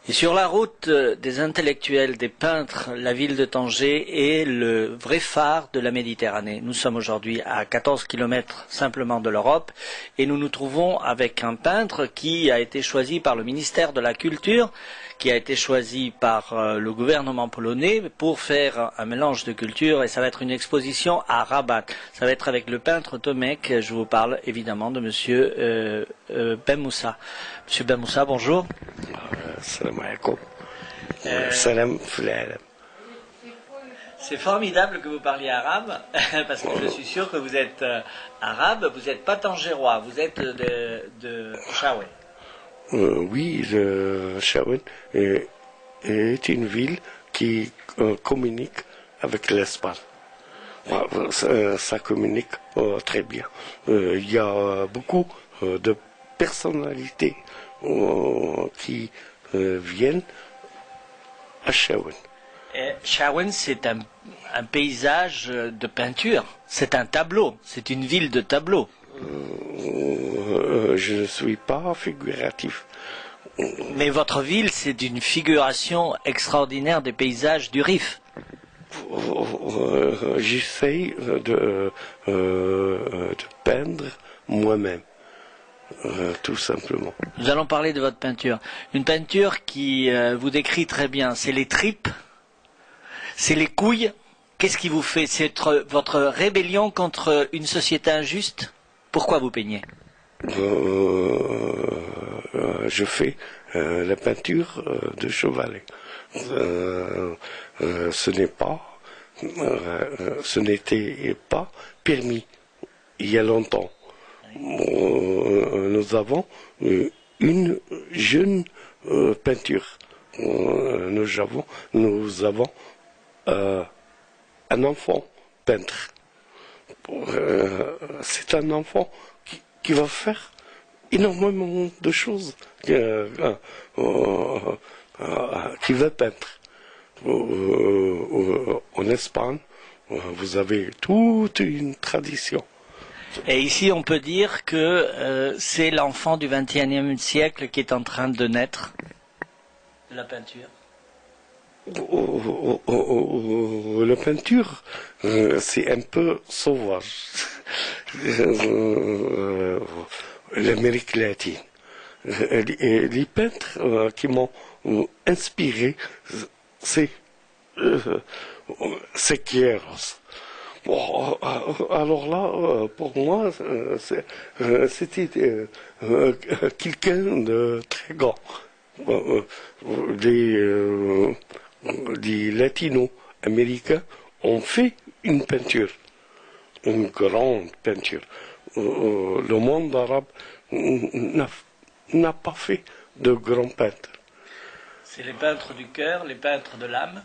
Et sur la route des intellectuels, des peintres, la ville de Tanger est le vrai phare de la Méditerranée. Nous sommes aujourd'hui à 14 kilomètres simplement de l'Europe et nous nous trouvons avec un peintre qui a été choisi par le ministère de la Culture, qui a été choisi par le gouvernement polonais pour faire un mélange de cultures, et ça va être une exposition à Rabat. Ça va être avec le peintre Tomek. Je vous parle évidemment de monsieur Ben Moussa. Monsieur Ben Moussa, bonjour. Salam alaikum. Salam fil. C'est formidable que vous parliez arabe, parce que je suis sûr que vous êtes arabe, vous n'êtes pas tangérois, vous êtes de Chaoué. Oui, le Chaoué est une ville qui communique avec l'Espagne. Ça communique très bien. Il y a beaucoup de personnalités qui viennent à Chaouén. Chaouén, c'est un paysage de peinture, c'est un tableau, c'est une ville de tableaux. Je ne suis pas figuratif. Mais votre ville, c'est une figuration extraordinaire des paysages du Rif. J'essaye de peindre moi-même. Tout simplement. Nous allons parler de votre peinture. Une peinture qui vous décrit très bien. C'est les tripes, c'est les couilles. Qu'est-ce qui vous fait? C'est votre rébellion contre une société injuste? Pourquoi vous peignez? Je fais la peinture de chevalet. Ce n'était pas permis il y a longtemps. Nous avons une jeune peinture. Nous avons un enfant peintre. C'est un enfant qui va faire énormément de choses, qui va peindre. En Espagne, vous avez toute une tradition. Et ici, on peut dire que c'est l'enfant du XXIe siècle qui est en train de naître de la peinture. La peinture, c'est un peu sauvage. L'Amérique latine. Les peintres qui m'ont inspiré, c'est Siqueiros. Bon, alors là, pour moi, c'était quelqu'un de très grand. Les latino-américains ont fait une peinture, une grande peinture. Le monde arabe n'a pas fait de grands peintres. C'est les peintres du cœur, les peintres de l'âme.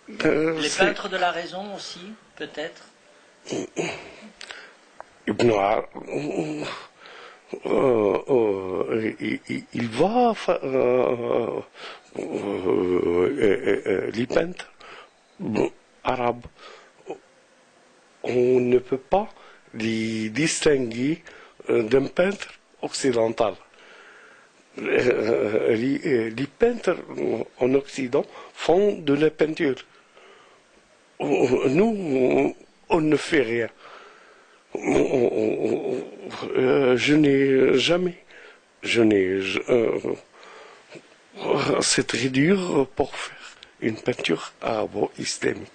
Les peintres de la raison aussi, peut-être. Ibn il va les peintres arabes. On ne peut pas les distinguer d'un peintre occidental. Les peintres en Occident font de la peinture. Nous, on ne fait rien. Je n'ai jamais. C'est très dur pour faire une peinture arabo-islamique.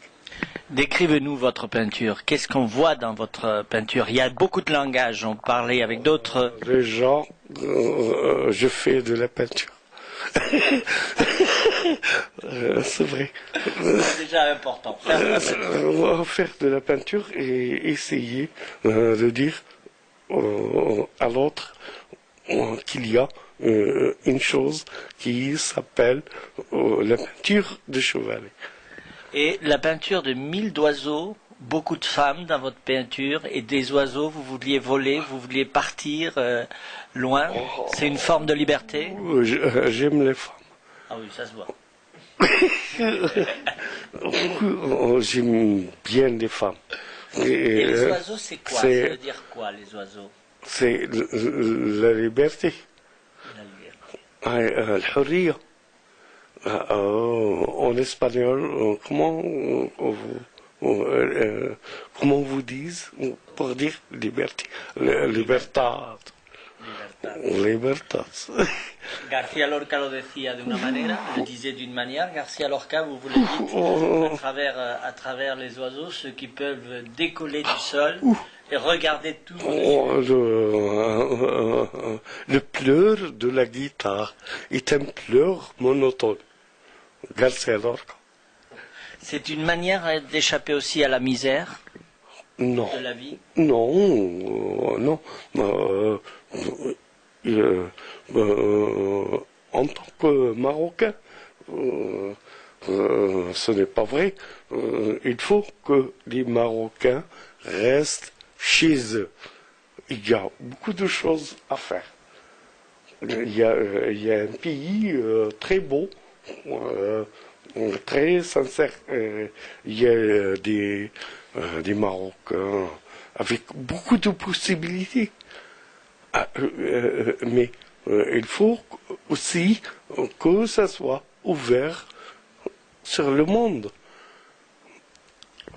Décrivez-nous votre peinture. Qu'est-ce qu'on voit dans votre peinture? Il y a beaucoup de langage. On parlait avec d'autres. Déjà, je fais de la peinture. C'est vrai. C'est déjà important. Faire de la peinture et essayer de dire à l'autre qu'il y a une chose qui s'appelle la peinture de chevalet. Et la peinture de 1000 d'oiseaux, beaucoup de femmes dans votre peinture, et des oiseaux, vous vouliez voler, vous vouliez partir loin. C'est une forme de liberté? J'aime les femmes. Ah oui, ça se voit. J'aime bien les femmes. Et les oiseaux, c'est quoi? Ça veut dire quoi, les oiseaux? C'est la liberté. La liberté. الحرية. En espagnol, comment vous dites pour dire liberté, libertad, libertad. García Lorca lo decía de una manera, le disait d'une manière. García Lorca, vous le dites à travers les oiseaux, ceux qui peuvent décoller du sol et regarder tout. Le pleur de la guitare est un pleur monotone. García Lorca. C'est une manière d'échapper aussi à la misère Non. de la vie. Non. En tant que Marocain, ce n'est pas vrai. Il faut que les Marocains restent chez eux. Il y a beaucoup de choses à faire. Il y a un pays très beau, très sincère. Il y a des Marocains avec beaucoup de possibilités. Mais il faut aussi que ça soit ouvert sur le monde.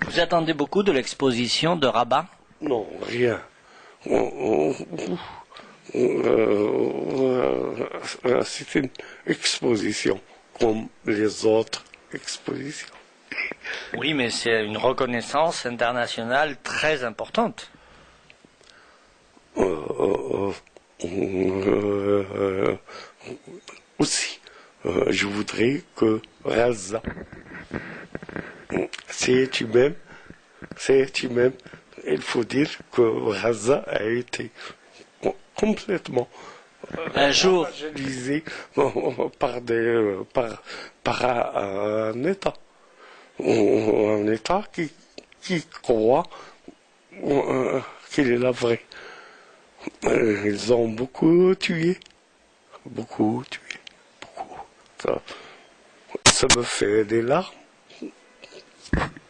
Vous attendez beaucoup de l'exposition de Rabat? Non, rien. C'est une exposition comme les autres expositions. Oui, mais c'est une reconnaissance internationale très importante. Aussi, je voudrais que Raza, c'est humain, il faut dire que Raza a été complètement Un jour, évangélisé par un État. Un État qui croit qu'il est la vraie. Ils ont beaucoup tué. Ça me fait des larmes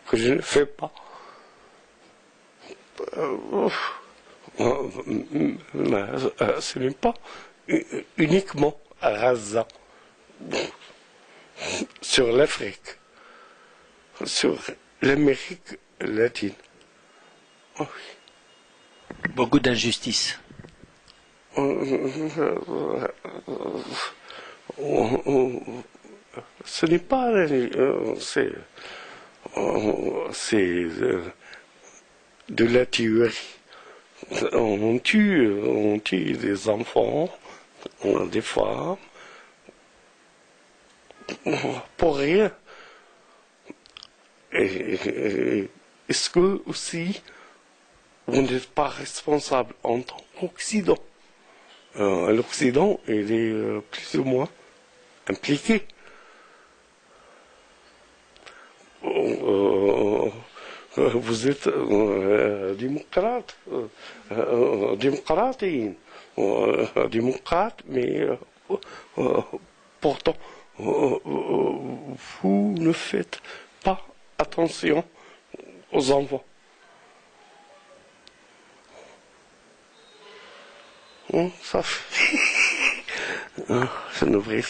que je ne fais pas. Ce n'est pas uniquement à Gaza, sur l'Afrique, sur l'Amérique latine. beaucoup d'injustice. Ce n'est pas... c'est de la théorie. On tue des enfants, des femmes, pour rien. Est-ce que aussi vous n'êtes pas responsable en tant qu'Occident? L'Occident, il est plus ou moins impliqué. Vous êtes démocrate, mais pourtant, vous ne faites pas attention aux enfants. Ça fait... C'est une vraie...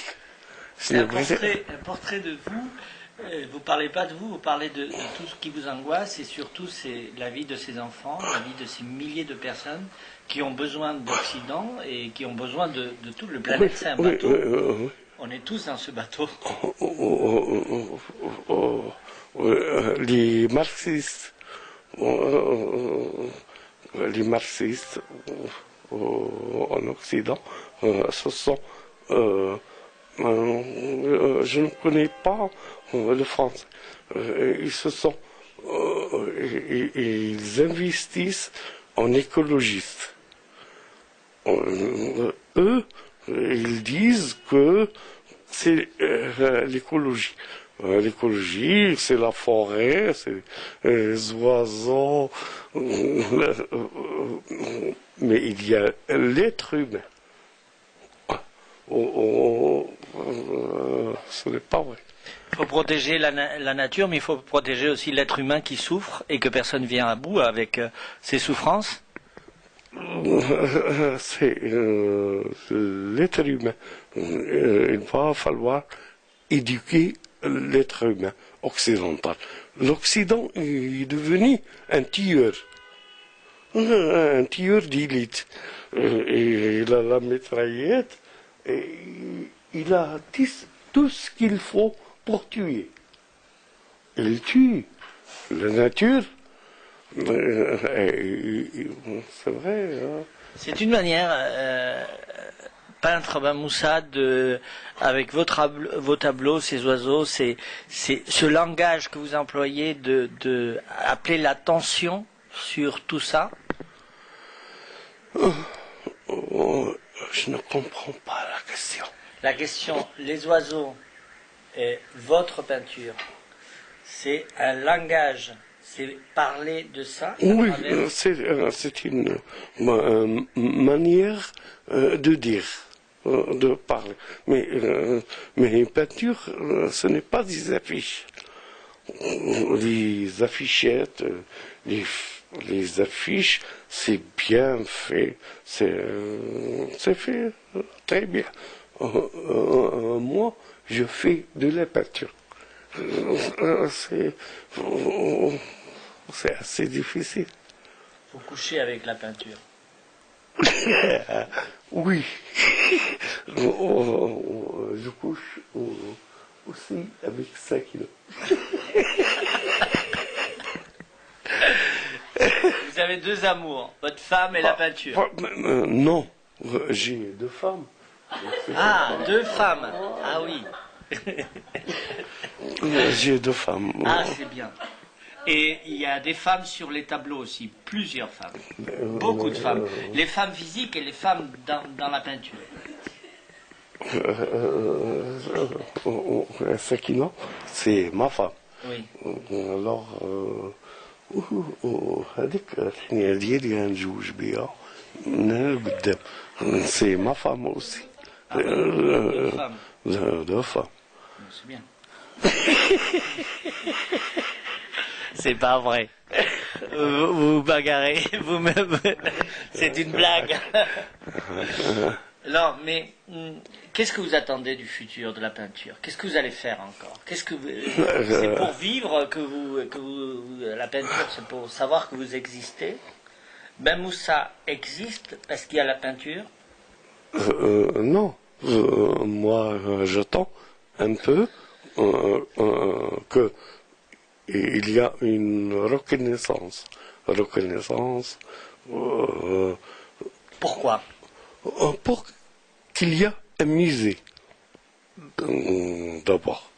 C'est un portrait de vous. Vous parlez pas de vous, vous parlez de tout ce qui vous angoisse et surtout c'est la vie de ces enfants, la vie de ces milliers de personnes qui ont besoin d'Occident et qui ont besoin de tout le planète. C'est un bateau. On est tous dans ce bateau. Les marxistes en Occident, ce sont... je ne connais pas le français. Ils investissent en écologistes. Eux, ils disent que c'est l'écologie. L'écologie, c'est la forêt, c'est les oiseaux, mais il y a l'être humain. Ce n'est pas vrai. Il faut protéger la nature, mais il faut protéger aussi l'être humain qui souffre et que personne ne vient à bout avec ses souffrances. C'est l'être humain. Il va falloir éduquer l'être humain occidental. L'Occident est devenu un tueur d'élite. Et il a la mitraillette, et il a tout ce qu'il faut pour tuer. Il tue la nature. C'est vrai. Hein. C'est une manière, peintre Ben Moussa, avec vos tableaux, ces oiseaux, c'est ce langage que vous employez de appeler l'attention sur tout ça. Je ne comprends pas la question. La question, les oiseaux et votre peinture, c'est un langage, c'est parler de ça. Oui, c'est une manière de dire, de parler. Mais une peinture, ce n'est pas des affiches. Les affichettes, les affiches, c'est bien fait, c'est fait très bien. Moi, je fais de la peinture. C'est assez difficile. Vous couchez avec la peinture. Oui. Je couche aussi avec 5 kilos. Vous avez deux amours, votre femme et la peinture. Non, j'ai 2 femmes. Ah, 2 femmes. Ah oui. J'ai 2 femmes. Ah, c'est bien. Et il y a des femmes sur les tableaux aussi, plusieurs femmes. Beaucoup de femmes. Les femmes physiques et les femmes dans la peinture. Sakina, c'est ma femme. Oui. Alors, هذيك الحنية ديالي غنتزوج بها من قدام. C'est ma femme aussi. Deux femmes. 2 femmes. C'est bien. C'est pas vrai. Vous vous bagarrez, vous-même. C'est une blague. Non, mais qu'est-ce que vous attendez du futur de la peinture? Qu'est-ce que vous allez faire encore? C'est pour vivre que la peinture, c'est pour savoir que vous existez. Ben Moussa existe parce qu'il y a la peinture. Non, moi j'attends un peu que il y a une reconnaissance. Pourquoi? Pour qu'il y ait un musée, d'abord.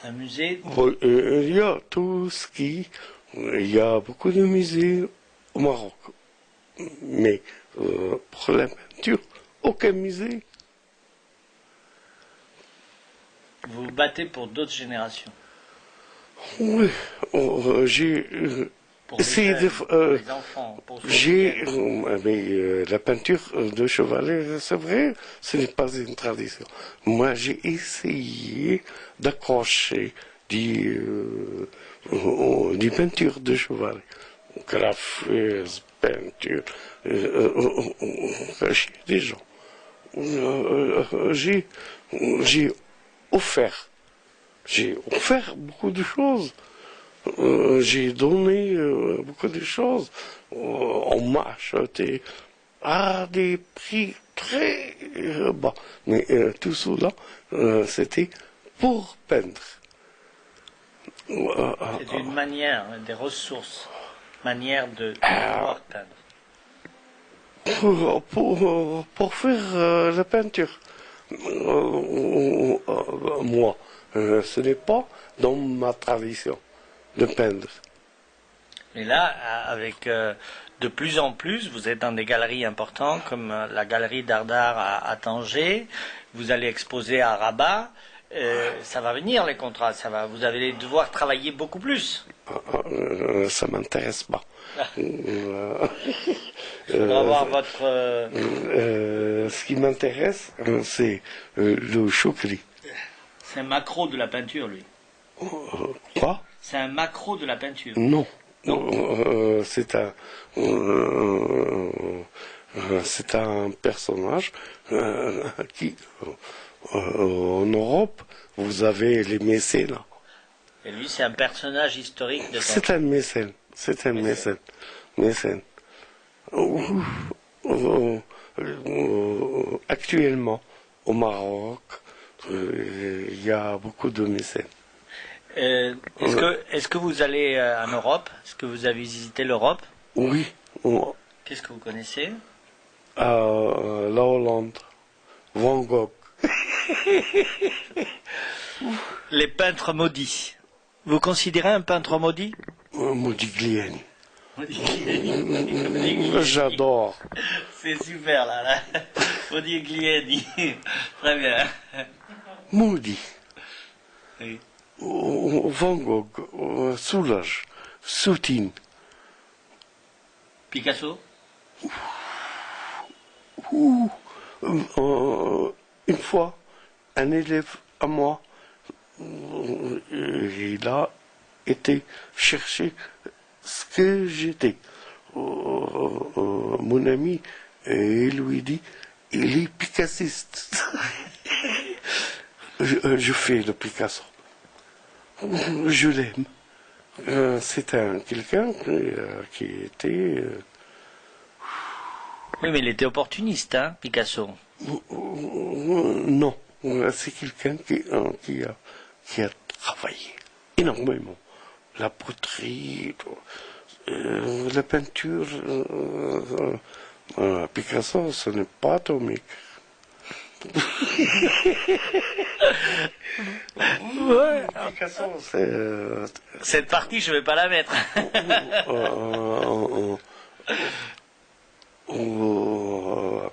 Un musée? Il y a tout ce qui... Il y a beaucoup de musées au Maroc. Mais pour la peinture, aucun musée. Vous vous battez pour d'autres générations. Oui, j'ai Pour essayé les, de... les enfants. Pour mais la peinture de chevalet, c'est vrai, ce n'est pas une tradition. Moi, j'ai essayé d'accrocher des peintures de chevalet. Graphisme, peinture, chez des gens. J'ai offert beaucoup de choses. J'ai donné beaucoup de choses. On m'a acheté à des prix très bas. Mais tout cela, c'était pour peindre. C'est une manière, des ressources, manière de pouvoir peindre. Pour faire la peinture. Moi, ce n'est pas dans ma tradition de peindre. Mais là, avec de plus en plus, vous êtes dans des galeries importantes comme la galerie d'Ardar à Tanger, vous allez exposer à Rabat, ça va venir les contrats, vous allez devoir travailler beaucoup plus. Ça m'intéresse pas. Il faudra voir votre... ce qui m'intéresse, c'est le choukri. C'est un macro de la peinture, lui. Quoi? C'est un macro de la peinture. Non. Non. C'est un personnage qui En Europe, vous avez les mécènes. Et lui, c'est un personnage historique de C'est un mécène. C'est un mécène. Mécène. Actuellement, au Maroc, il y a beaucoup de mécènes. Est-ce que vous allez en Europe? Est-ce que vous avez visité l'Europe? Oui, Qu'est-ce que vous connaissez? la Hollande, Van Gogh. Les peintres maudits. Vous considérez un peintre maudit? Modigliani. J'adore. C'est super là. Modigliani. Très bien. Maudit. Oui. Van Gogh, Soulages, Soutine. Picasso? Une fois, un élève à moi, il a été chercher ce que j'étais. Mon ami, il lui dit, il est picassiste. Je fais le Picasso. Je l'aime. C'est quelqu'un qui était... Oui, mais il était opportuniste, hein, Picasso. Non, c'est quelqu'un qui a travaillé énormément. La poterie, la peinture. Picasso, ce n'est pas atomique. Ouais. Picasso, c'est... Cette partie, je vais pas la mettre.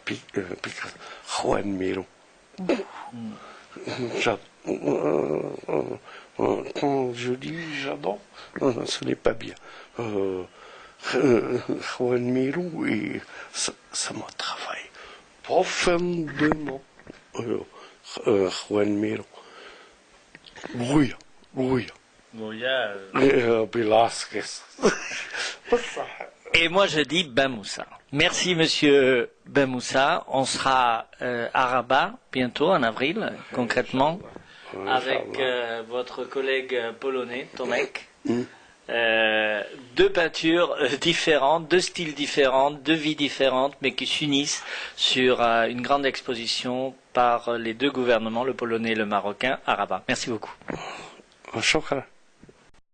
Picasso, Juan Miro. Quand je dis j'adore, ce n'est pas bien. Juan Miro, ça me travaille profondément. Juan Miro. Goya. Goya. Velázquez. Et moi, je dis Ben Moussa. Merci, monsieur Ben Moussa. On sera à Rabat bientôt, en avril, concrètement, avec votre collègue polonais, Tomek. Deux peintures différentes, deux styles différents, deux vies différentes, mais qui s'unissent sur une grande exposition par les deux gouvernements, le polonais et le marocain, à Rabat. Merci beaucoup. Shukran.